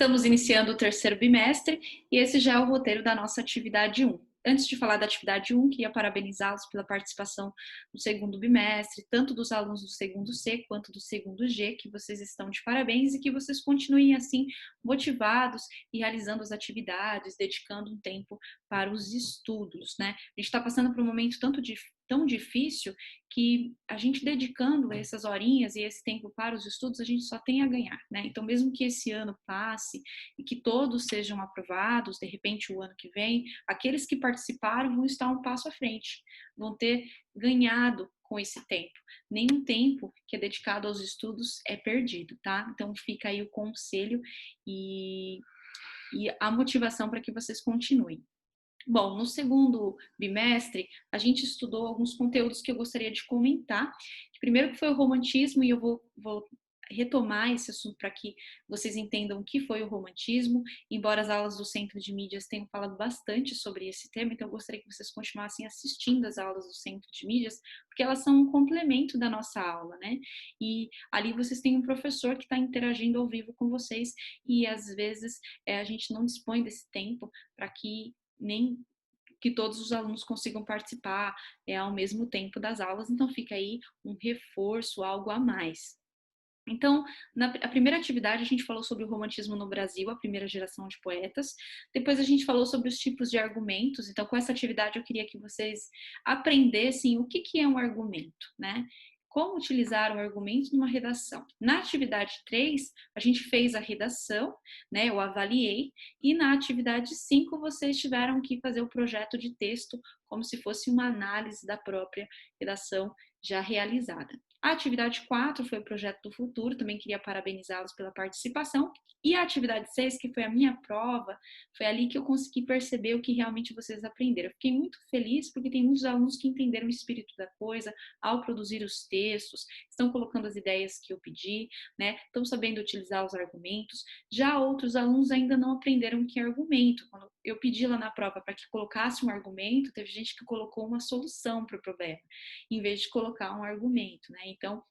Estamos iniciando o terceiro bimestre e esse já é o roteiro da nossa atividade 1. Antes de falar da atividade 1, queria parabenizá-los pela participação no segundo bimestre, tanto dos alunos do segundo C quanto do segundo G, que vocês estão de parabéns e que vocês continuem assim motivados e realizando as atividades, dedicando um tempo para os estudos, né? A gente está passando por um momento tão difícil que a gente dedicando essas horinhas e esse tempo para os estudos, a gente só tem a ganhar, né? Então, mesmo que esse ano passe e que todos sejam aprovados, de repente o ano que vem, aqueles que participaram vão estar um passo à frente, vão ter ganhado com esse tempo. Nenhum tempo que é dedicado aos estudos é perdido, tá? Então, fica aí o conselho e a motivação para que vocês continuem. Bom, no segundo bimestre, a gente estudou alguns conteúdos que eu gostaria de comentar. Primeiro que foi o romantismo, e eu vou retomar esse assunto para que vocês entendam o que foi o romantismo, embora as aulas do Centro de Mídias tenham falado bastante sobre esse tema, então eu gostaria que vocês continuassem assistindo as aulas do Centro de Mídias, porque elas são um complemento da nossa aula, né? E ali vocês têm um professor que está interagindo ao vivo com vocês, e às vezes a gente não dispõe desse tempo para que nem que todos os alunos consigam participar ao mesmo tempo das aulas, então fica aí um reforço, algo a mais. Então, a primeira atividade a gente falou sobre o romantismo no Brasil, a primeira geração de poetas. Depois a gente falou sobre os tipos de argumentos. Então, com essa atividade eu queria que vocês aprendessem o que é um argumento, né? Como utilizar um argumento numa redação. Na atividade 3, a gente fez a redação, né? Eu avaliei. E na atividade 5, vocês tiveram que fazer o projeto de texto como se fosse uma análise da própria redação já realizada. A atividade 4 foi o projeto do futuro, também queria parabenizá-los pela participação. E a atividade 6, que foi a minha prova, foi ali que eu consegui perceber o que realmente vocês aprenderam. Eu fiquei muito feliz porque tem muitos alunos que entenderam o espírito da coisa ao produzir os textos, estão colocando as ideias que eu pedi, né? Estão sabendo utilizar os argumentos. Já outros alunos ainda não aprenderam o que é argumento. Quando eu pedi lá na prova para que colocasse um argumento, teve gente que colocou uma solução para o problema, em vez de colocar um argumento, né? Então,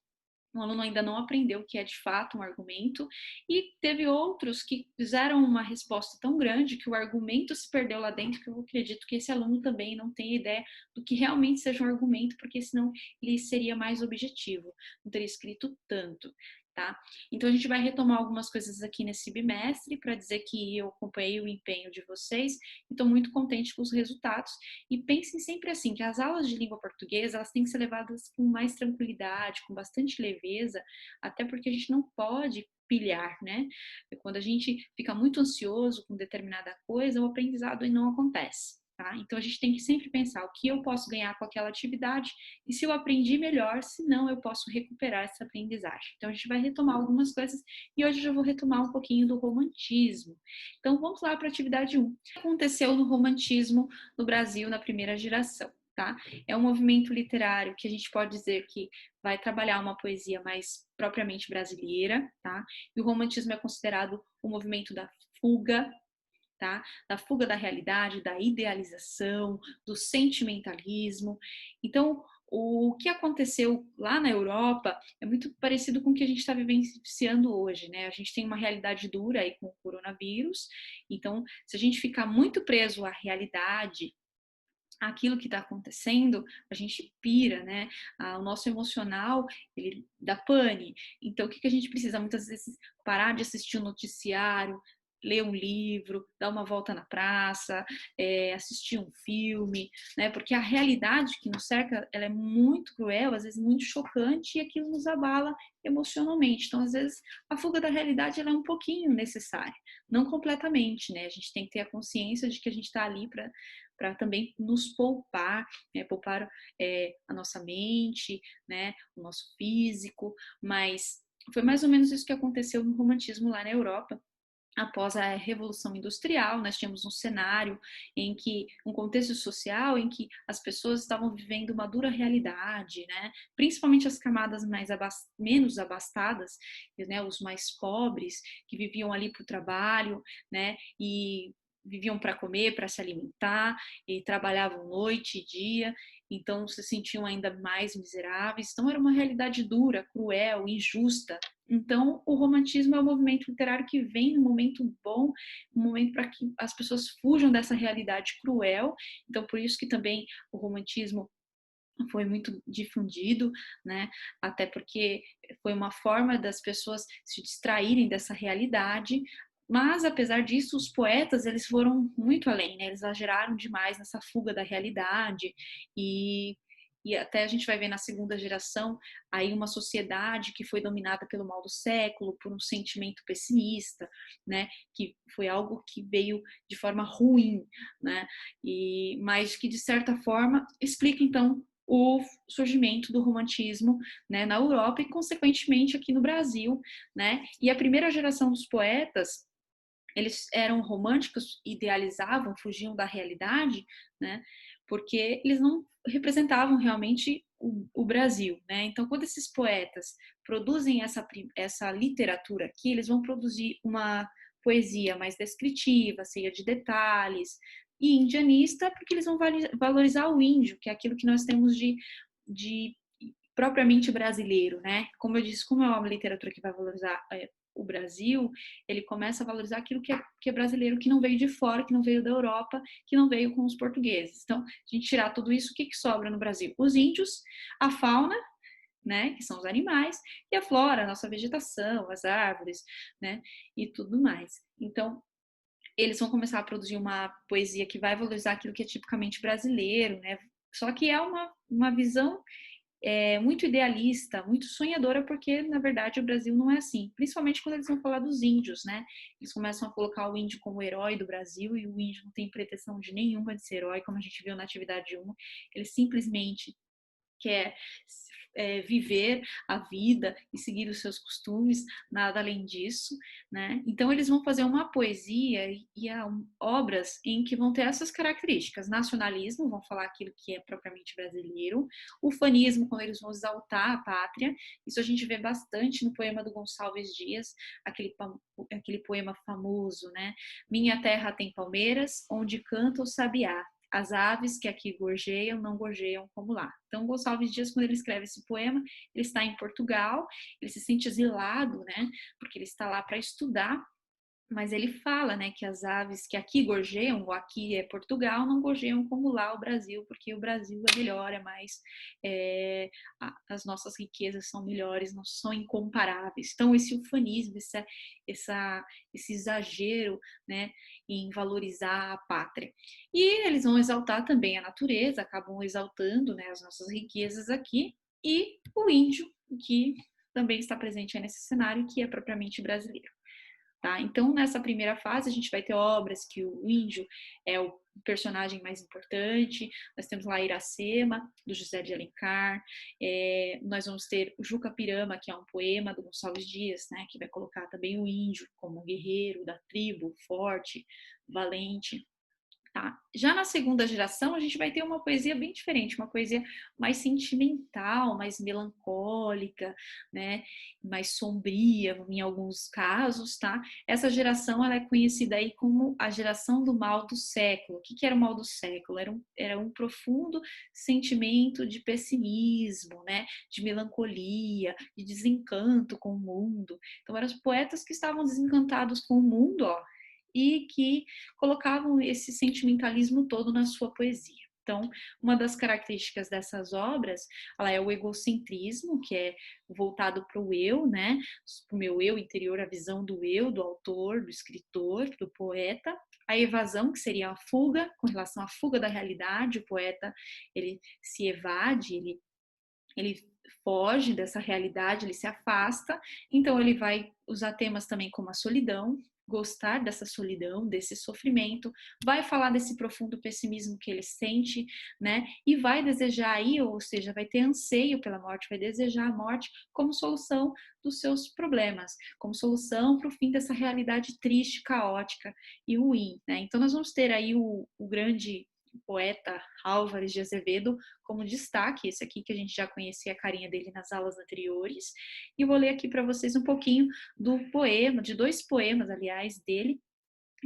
o aluno ainda não aprendeu o que é de fato um argumento, e teve outros que fizeram uma resposta tão grande que o argumento se perdeu lá dentro, que eu acredito que esse aluno também não tem ideia do que realmente seja um argumento, porque senão ele seria mais objetivo, não teria escrito tanto. Tá? Então a gente vai retomar algumas coisas aqui nesse bimestre para dizer que eu acompanhei o empenho de vocês e estou muito contente com os resultados. E pensem sempre assim, que as aulas de língua portuguesa elas têm que ser levadas com mais tranquilidade, com bastante leveza, até porque a gente não pode pilhar, né? Quando a gente fica muito ansioso com determinada coisa, o aprendizado não acontece. Tá? Então a gente tem que sempre pensar o que eu posso ganhar com aquela atividade e se eu aprendi melhor, se não eu posso recuperar essa aprendizagem. Então a gente vai retomar algumas coisas e hoje eu já vou retomar um pouquinho do romantismo. Então vamos lá para a atividade 1. O que aconteceu no romantismo no Brasil na primeira geração? Tá? É um movimento literário que a gente pode dizer que vai trabalhar uma poesia mais propriamente brasileira, tá? E o romantismo é considerado o movimento da fuga, tá? Da fuga da realidade, da idealização, do sentimentalismo. Então, o que aconteceu lá na Europa é muito parecido com o que a gente está vivenciando hoje, né? A gente tem uma realidade dura aí com o coronavírus, então, se a gente ficar muito preso à realidade, aquilo que está acontecendo, a gente pira, né? O nosso emocional, ele dá pane. Então, o que a gente precisa? Muitas vezes parar de assistir o noticiário, ler um livro, dar uma volta na praça, assistir um filme, né? Porque a realidade que nos cerca, ela é muito cruel, às vezes muito chocante, e aquilo nos abala emocionalmente. Então, às vezes, a fuga da realidade ela é um pouquinho necessária, não completamente, né? A gente tem que ter a consciência de que a gente está ali para também nos poupar, né? Poupar a nossa mente, né? O nosso físico, mas foi mais ou menos isso que aconteceu no romantismo lá na Europa. Após a Revolução Industrial, nós tínhamos um cenário em que, um contexto social em que as pessoas estavam vivendo uma dura realidade, né? Principalmente as camadas menos abastadas, né? Os mais pobres, que viviam ali para o trabalho, né? E viviam para comer, para se alimentar, e trabalhavam noite e dia, então se sentiam ainda mais miseráveis. Então era uma realidade dura, cruel, injusta. Então o romantismo é um movimento literário que vem num momento bom, um momento para que as pessoas fujam dessa realidade cruel. Então por isso que também o romantismo foi muito difundido, né? Até porque foi uma forma das pessoas se distraírem dessa realidade. Mas apesar disso, os poetas eles foram muito além, né? Eles exageraram demais nessa fuga da realidade e até a gente vai ver na segunda geração aí uma sociedade que foi dominada pelo mal do século, por um sentimento pessimista, né? Que foi algo que veio de forma ruim, né? Mas que de certa forma explica então o surgimento do romantismo, né, na Europa e consequentemente aqui no Brasil, né? E a primeira geração dos poetas, eles eram românticos, idealizavam, fugiam da realidade, né? Porque eles não representavam realmente o Brasil, né? Então, quando esses poetas produzem essa literatura aqui, eles vão produzir uma poesia mais descritiva, cheia de detalhes, e indianista, porque eles vão valorizar o índio, que é aquilo que nós temos de propriamente brasileiro, né? Como eu disse, como é uma literatura que vai valorizar o Brasil, ele começa a valorizar aquilo que é brasileiro, que não veio de fora, que não veio da Europa, que não veio com os portugueses. Então, a gente tirar tudo isso, o que sobra no Brasil? Os índios, a fauna, né, que são os animais, e a flora, a nossa vegetação, as árvores, né, e tudo mais. Então, eles vão começar a produzir uma poesia que vai valorizar aquilo que é tipicamente brasileiro, né? Só que é uma visão muito idealista, muito sonhadora, porque na verdade o Brasil não é assim. Principalmente quando eles vão falar dos índios, né? Eles começam a colocar o índio como herói do Brasil e o índio não tem pretensão de nenhuma de ser herói, como a gente viu na atividade 1. Ele simplesmente quer viver a vida e seguir os seus costumes, nada além disso, né? Então eles vão fazer uma poesia e obras em que vão ter essas características: nacionalismo, vão falar aquilo que é propriamente brasileiro; ufanismo, quando eles vão exaltar a pátria. Isso a gente vê bastante no poema do Gonçalves Dias, aquele poema famoso, né? Minha terra tem palmeiras, onde canta o sabiá. As aves que aqui gorjeiam, não gorjeiam como lá. Então, Gonçalves Dias, quando ele escreve esse poema, ele está em Portugal, ele se sente exilado, né? Porque ele está lá para estudar, mas ele fala, né, que as aves que aqui gorjeiam, ou aqui é Portugal, não gorjeiam como lá o Brasil, porque o Brasil é melhor, é mais, as nossas riquezas são melhores, não são incomparáveis. Então esse ufanismo, esse exagero, né, em valorizar a pátria. E eles vão exaltar também a natureza, acabam exaltando, né, as nossas riquezas aqui, e o índio, que também está presente aí nesse cenário, que é propriamente brasileiro. Tá? Então, nessa primeira fase, a gente vai ter obras que o índio é o personagem mais importante. Nós temos lá Iracema, do José de Alencar. Nós vamos ter o Juca Pirama, que é um poema do Gonçalves Dias, né, que vai colocar também o índio como guerreiro da tribo, forte, valente. Tá? Já na segunda geração, a gente vai ter uma poesia bem diferente, uma poesia mais sentimental, mais melancólica, né? Mais sombria em alguns casos, tá? Essa geração ela é conhecida aí como a geração do mal do século. O que era o mal do século? Era um profundo sentimento de pessimismo, né? De melancolia, de desencanto com o mundo. Então, eram os poetas que estavam desencantados com o mundo, ó, e que colocavam esse sentimentalismo todo na sua poesia. Então, uma das características dessas obras, ela é o egocentrismo, que é voltado para o eu, né? Para o meu eu interior, a visão do eu, do autor, do escritor, do poeta. A evasão, que seria a fuga, com relação à fuga da realidade. O poeta, ele se evade, ele foge dessa realidade, ele se afasta. Então, ele vai usar temas também como a solidão, gostar dessa solidão, desse sofrimento, vai falar desse profundo pessimismo que ele sente, né? E vai desejar aí, ou seja, vai ter anseio pela morte, vai desejar a morte como solução dos seus problemas, como solução para o fim dessa realidade triste, caótica e ruim, né? Então nós vamos ter aí o grande poeta Álvares de Azevedo como destaque, esse aqui que a gente já conhecia a carinha dele nas aulas anteriores, e eu vou ler aqui para vocês um pouquinho do poema, de dois poemas, aliás, dele,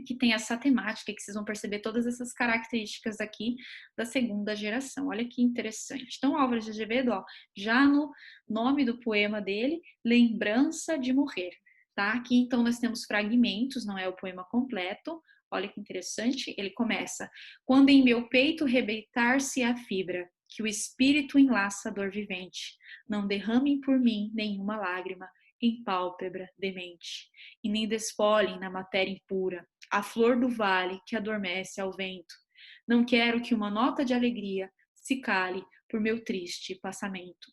que tem essa temática, que vocês vão perceber todas essas características aqui da segunda geração. Olha que interessante. Então, Álvares de Azevedo, ó, já no nome do poema dele, Lembrança de Morrer, tá? Aqui, então, nós temos fragmentos, não é o poema completo. Olha que interessante. Ele começa: quando em meu peito rebentar-se a fibra, que o espírito enlaça a dor vivente, não derramem por mim nenhuma lágrima em pálpebra demente, e nem despolem na matéria impura a flor do vale que adormece ao vento. Não quero que uma nota de alegria se cale por meu triste passamento.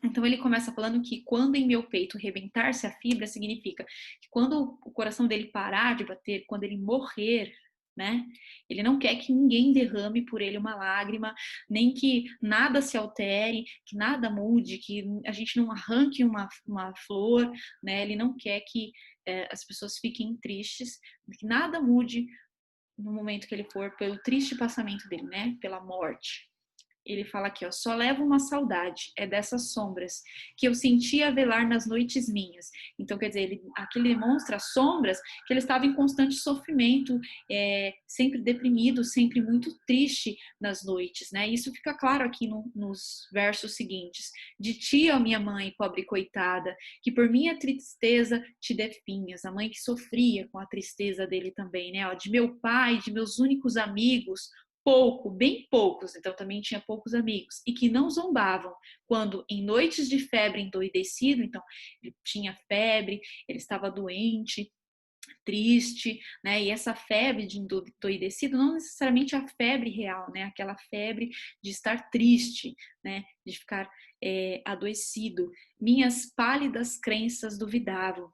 Então ele começa falando que quando em meu peito rebentar-se a fibra, significa que quando o coração dele parar de bater, quando ele morrer, né? Ele não quer que ninguém derrame por ele uma lágrima, nem que nada se altere, que nada mude, que a gente não arranque uma flor, né? Ele não quer que as pessoas fiquem tristes, que nada mude no momento que ele for pelo triste passamento dele, né? Pela morte. Ele fala aqui, ó, só levo uma saudade, é dessas sombras que eu sentia velar nas noites minhas. Então, quer dizer, aqui ele demonstra as sombras que ele estava em constante sofrimento, sempre deprimido, sempre muito triste nas noites, né? Isso fica claro aqui nos versos seguintes. De ti, ó minha mãe, pobre coitada, que por minha tristeza te definhas. A mãe que sofria com a tristeza dele também, né? Ó, de meu pai, de meus únicos amigos, bem poucos, então também tinha poucos amigos, e que não zombavam quando em noites de febre endoidecido, então ele tinha febre, ele estava doente, triste, né? E essa febre de endoidecido não necessariamente a febre real, né? Aquela febre de estar triste, né? De ficar adoecido. Minhas pálidas crenças duvidavam.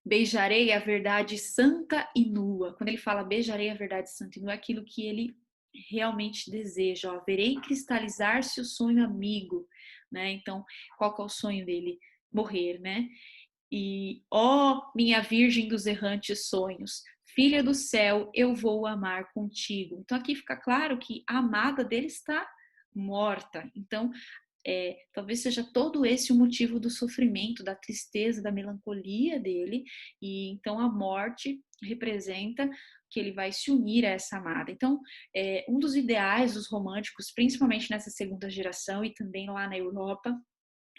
Beijarei a verdade santa e nua. Quando ele fala beijarei a verdade santa e nua, é aquilo que ele realmente deseja. Ó, verei cristalizar-se o sonho amigo, né? Então, qual que é o sonho dele? Morrer, né? E, ó, minha virgem dos errantes sonhos, filha do céu, eu vou amar contigo. Então, aqui fica claro que a amada dele está morta. Então, talvez seja todo esse o motivo do sofrimento, da tristeza, da melancolia dele, e então a morte representa que ele vai se unir a essa amada. Então, um dos ideais dos românticos, principalmente nessa segunda geração e também lá na Europa,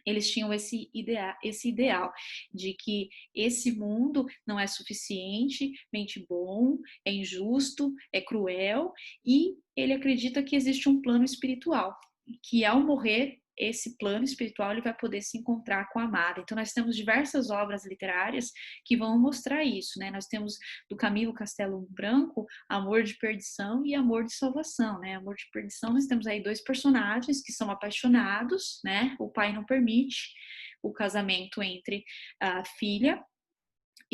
eles tinham esse ideal de que esse mundo não é suficientemente bom, é injusto, é cruel, e ele acredita que existe um plano espiritual, que ao morrer esse plano espiritual ele vai poder se encontrar com a amada. Então nós temos diversas obras literárias que vão mostrar isso, né? Nós temos do Camilo Castelo Branco Amor de Perdição e Amor de Salvação, né? Amor de Perdição, nós temos aí dois personagens que são apaixonados, né? O pai não permite o casamento entre a filha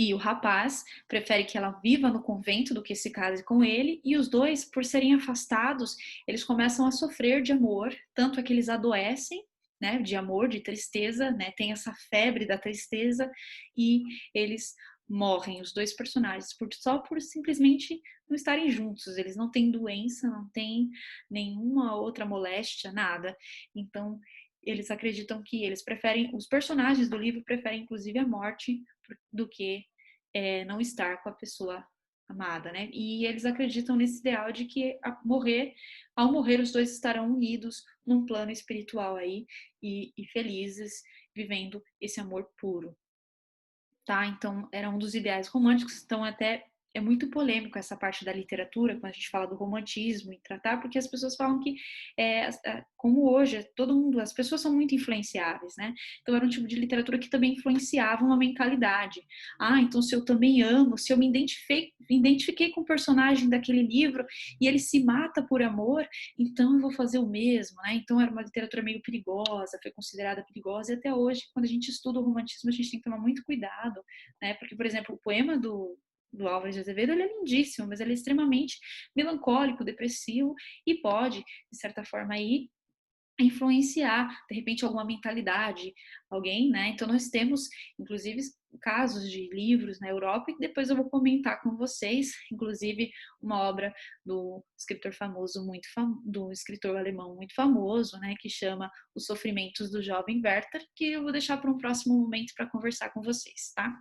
e o rapaz, prefere que ela viva no convento do que se case com ele, e os dois, por serem afastados, eles começam a sofrer de amor, tanto é que eles adoecem, né, de amor, de tristeza, né, tem essa febre da tristeza, e eles morrem, os dois personagens, só por simplesmente não estarem juntos, eles não têm doença, não têm nenhuma outra moléstia, nada. Então, eles acreditam que eles preferem, os personagens do livro preferem inclusive a morte do que não estar com a pessoa amada, né? E eles acreditam nesse ideal de que ao morrer os dois estarão unidos num plano espiritual aí e felizes, vivendo esse amor puro, tá? Então era um dos ideais românticos, então até é muito polêmico essa parte da literatura, quando a gente fala do romantismo e tratar, porque as pessoas falam que, como hoje, todo mundo, as pessoas são muito influenciáveis, né? Então era um tipo de literatura que também influenciava uma mentalidade. Ah, então se eu também amo, se eu me identifiquei com o personagem daquele livro e ele se mata por amor, então eu vou fazer o mesmo, né? Então era uma literatura meio perigosa, foi considerada perigosa, e até hoje, quando a gente estuda o romantismo, a gente tem que tomar muito cuidado, né? Porque, por exemplo, o poema do Álvares de Azevedo, ele é lindíssimo, mas ele é extremamente melancólico, depressivo e pode, de certa forma, aí influenciar, de repente, alguma mentalidade, alguém, né? Então, nós temos, inclusive, casos de livros na Europa, e depois eu vou comentar com vocês, inclusive, uma obra do escritor famoso, do escritor alemão muito famoso, né? Que chama Os Sofrimentos do Jovem Werther, que eu vou deixar para um próximo momento para conversar com vocês, tá?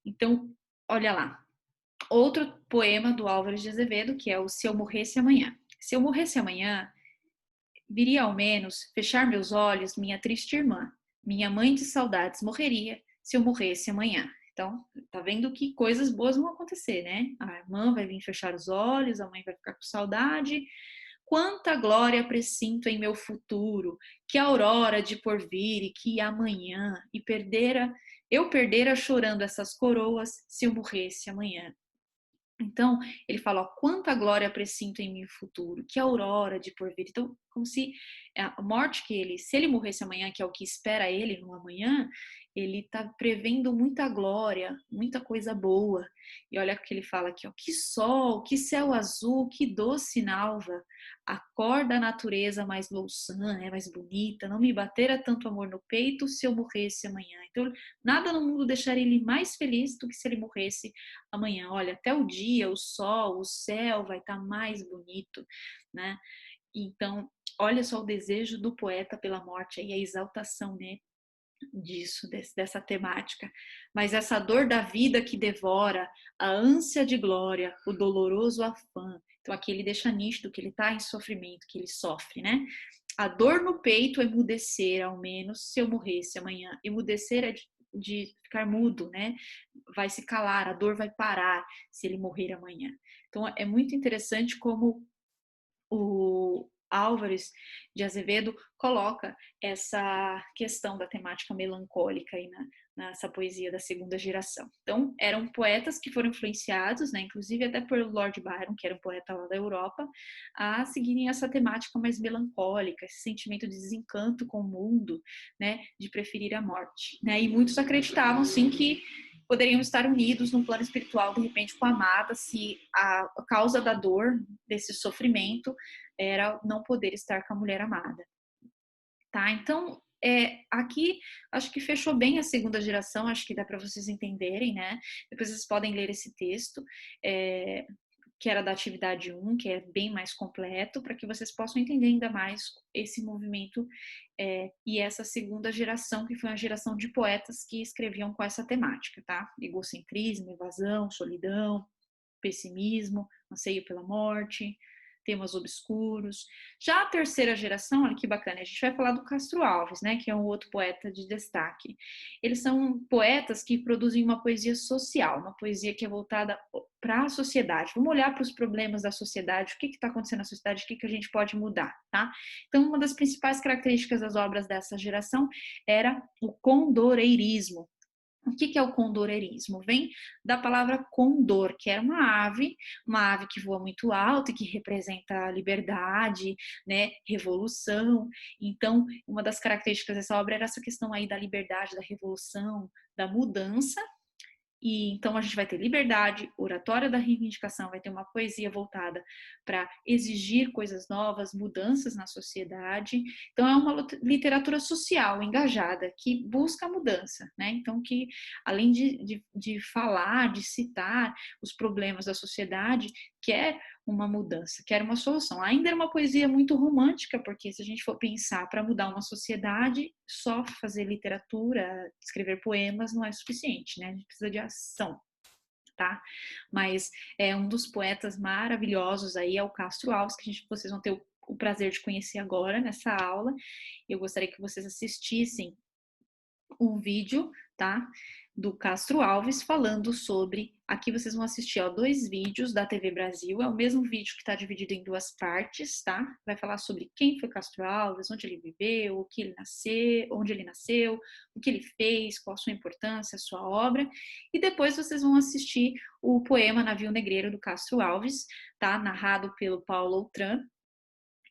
Então, olha lá. Outro poema do Álvares de Azevedo, que é o Se Eu Morresse Amanhã. Se eu morresse amanhã, viria ao menos fechar meus olhos minha triste irmã. Minha mãe de saudades morreria se eu morresse amanhã. Então, tá vendo que coisas boas vão acontecer, né? A irmã vai vir fechar os olhos, a mãe vai ficar com saudade. Quanta glória presinto em meu futuro, que aurora de porvir e que amanhã, e eu perdera chorando essas coroas se eu morresse amanhã. Então, ele fala, ó, quanta glória presinto em meu futuro, que aurora de porvir. Então, como se a morte que ele, se ele morresse amanhã, que é o que espera ele no amanhã, ele está prevendo muita glória, muita coisa boa. E olha o que ele fala aqui, ó, que sol, que céu azul, que doce nalva, a cor da natureza mais louçã, né, mais bonita, não me batera tanto amor no peito se eu morresse amanhã. Então, nada no mundo deixaria ele mais feliz do que se ele morresse amanhã. Olha, até o dia, o sol, o céu vai estar mais bonito, né? Então, olha só o desejo do poeta pela morte e a exaltação, né? Disso, dessa temática. Mas essa dor da vida que devora, a ânsia de glória, o doloroso afã. Então, aqui ele deixa nítido que ele está em sofrimento, que ele sofre, né? A dor no peito emudecer, ao menos, se eu morresse amanhã. Emudecer é de ficar mudo, né? Vai se calar, a dor vai parar se ele morrer amanhã. Então, é muito interessante como o Álvares de Azevedo coloca essa questão da temática melancólica aí nessa poesia da segunda geração. Então, eram poetas que foram influenciados, né, inclusive até por Lord Byron, que era um poeta lá da Europa, a seguirem essa temática mais melancólica, esse sentimento de desencanto com o mundo, né, de preferir a morte. Né? E muitos acreditavam, sim, que poderiam estar unidos num plano espiritual, de repente, com a amada, se a causa da dor, desse sofrimento, era não poder estar com a mulher amada. Tá? Então, aqui acho que fechou bem a segunda geração, acho que dá para vocês entenderem, né? Depois vocês podem ler esse texto, que era da atividade 1, que é bem mais completo, para que vocês possam entender ainda mais esse movimento e essa segunda geração, que foi uma geração de poetas que escreviam com essa temática, tá? Egocentrismo, evasão, solidão, pessimismo, anseio pela morte, temas obscuros. Já a terceira geração, olha que bacana, a gente vai falar do Castro Alves, né, que é um outro poeta de destaque. Eles são poetas que produzem uma poesia social, uma poesia que é voltada para a sociedade. Vamos olhar para os problemas da sociedade, o que está acontecendo na sociedade, o que a gente pode mudar, tá? Então, uma das principais características das obras dessa geração era o condoreirismo. O que é o condoreirismo? Vem da palavra condor, que era uma ave que voa muito alto e que representa a liberdade, né, revolução. Então, uma das características dessa obra era essa questão aí da liberdade, da revolução, da mudança. E então a gente vai ter liberdade, oratória da reivindicação, vai ter uma poesia voltada para exigir coisas novas, mudanças na sociedade. Então é uma literatura social, engajada, que busca a mudança, né? Então que além de falar, de citar os problemas da sociedade, quer uma mudança, quer uma solução. Ainda era uma poesia muito romântica, porque se a gente for pensar para mudar uma sociedade, só fazer literatura, escrever poemas não é suficiente, né? A gente precisa de ação, tá? Mas é um dos poetas maravilhosos aí é o Castro Alves, que vocês vão ter o prazer de conhecer agora nessa aula. Eu gostaria que vocês assistissem um vídeo, tá? Do Castro Alves falando sobre. Aqui vocês vão assistir, ó, 2 vídeos da TV Brasil. É o mesmo vídeo que está dividido em 2 partes, tá? Vai falar sobre quem foi Castro Alves, onde ele viveu, o que ele nasceu, onde ele nasceu, o que ele fez, qual a sua importância, a sua obra. E depois vocês vão assistir o poema Navio Negreiro do Castro Alves, tá? Narrado pelo Paulo Outram.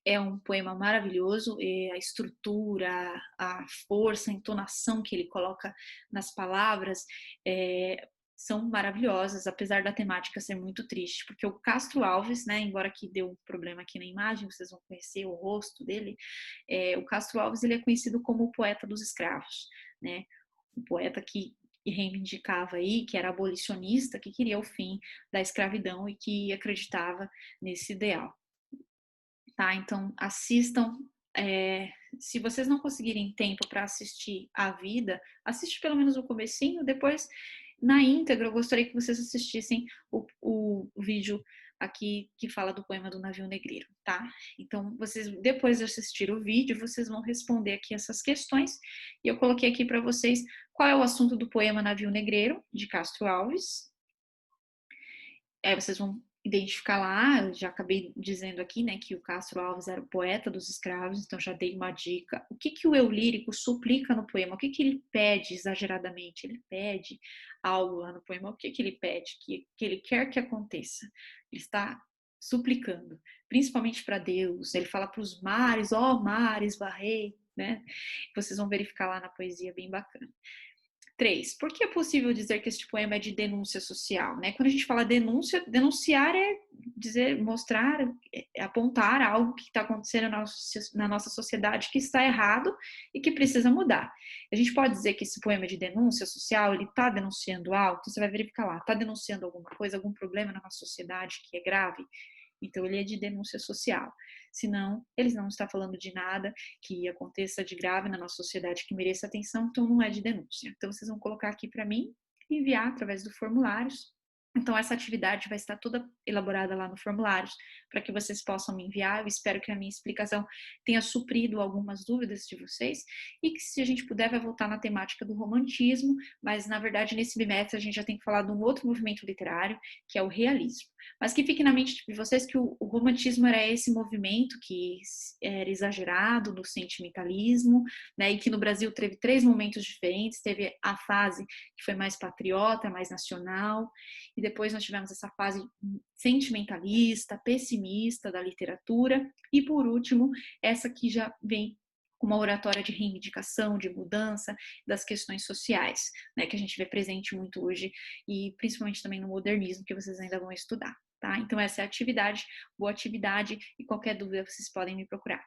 É um poema maravilhoso, a estrutura, a força, a entonação que ele coloca nas palavras são maravilhosas, apesar da temática ser muito triste, porque o Castro Alves, né, embora que deu um problema aqui na imagem, vocês vão conhecer o rosto dele, o Castro Alves ele é conhecido como o poeta dos escravos, né, um poeta que reivindicava aí, que era abolicionista, que queria o fim da escravidão e que acreditava nesse ideal. Tá? Então, assistam. Se vocês não conseguirem tempo para assistir a vida, assiste pelo menos o comecinho, depois na íntegra, eu gostaria que vocês assistissem o vídeo aqui que fala do poema do Navio Negreiro, tá? Então, vocês, depois de assistir o vídeo, vocês vão responder aqui essas questões. E eu coloquei aqui para vocês qual é o assunto do poema Navio Negreiro, de Castro Alves. Aí vocês vão identificar lá, eu já acabei dizendo aqui, né, que o Castro Alves era o poeta dos escravos, então já dei uma dica. O que o eu lírico suplica no poema? O que ele pede exageradamente? Ele pede algo lá no poema, o que ele pede? Que ele quer que aconteça. Ele está suplicando, principalmente para Deus. Ele fala para os mares, ó mares, varrei, né? Vocês vão verificar lá na poesia, bem bacana. 3. Por que é possível dizer que este poema é de denúncia social? Né? Quando a gente fala denúncia, denunciar é dizer, mostrar, apontar algo que está acontecendo na nossa sociedade que está errado e que precisa mudar. A gente pode dizer que esse poema é de denúncia social, ele está denunciando algo, então você vai verificar lá, está denunciando alguma coisa, algum problema na nossa sociedade que é grave? Então, ele é de denúncia social. Senão, eles não estão falando de nada que aconteça de grave na nossa sociedade que mereça atenção, então não é de denúncia. Então, vocês vão colocar aqui para mim e enviar através do formulário. Então, essa atividade vai estar toda elaborada lá no formulário para que vocês possam me enviar. Eu espero que a minha explicação tenha suprido algumas dúvidas de vocês e que, se a gente puder, vai voltar na temática do romantismo, mas, na verdade, nesse bimestre a gente já tem que falar de um outro movimento literário, que é o realismo. Mas que fique na mente de vocês que o romantismo era esse movimento que era exagerado no sentimentalismo, né, e que no Brasil teve 3 momentos diferentes. Teve a fase que foi mais patriota, mais nacional, e depois nós tivemos essa fase sentimentalista, pessimista da literatura, e por último, essa que já vem com uma oratória de reivindicação, de mudança das questões sociais, né, que a gente vê presente muito hoje, e principalmente também no modernismo, que vocês ainda vão estudar. Tá? Então essa é a atividade, boa atividade, e qualquer dúvida vocês podem me procurar.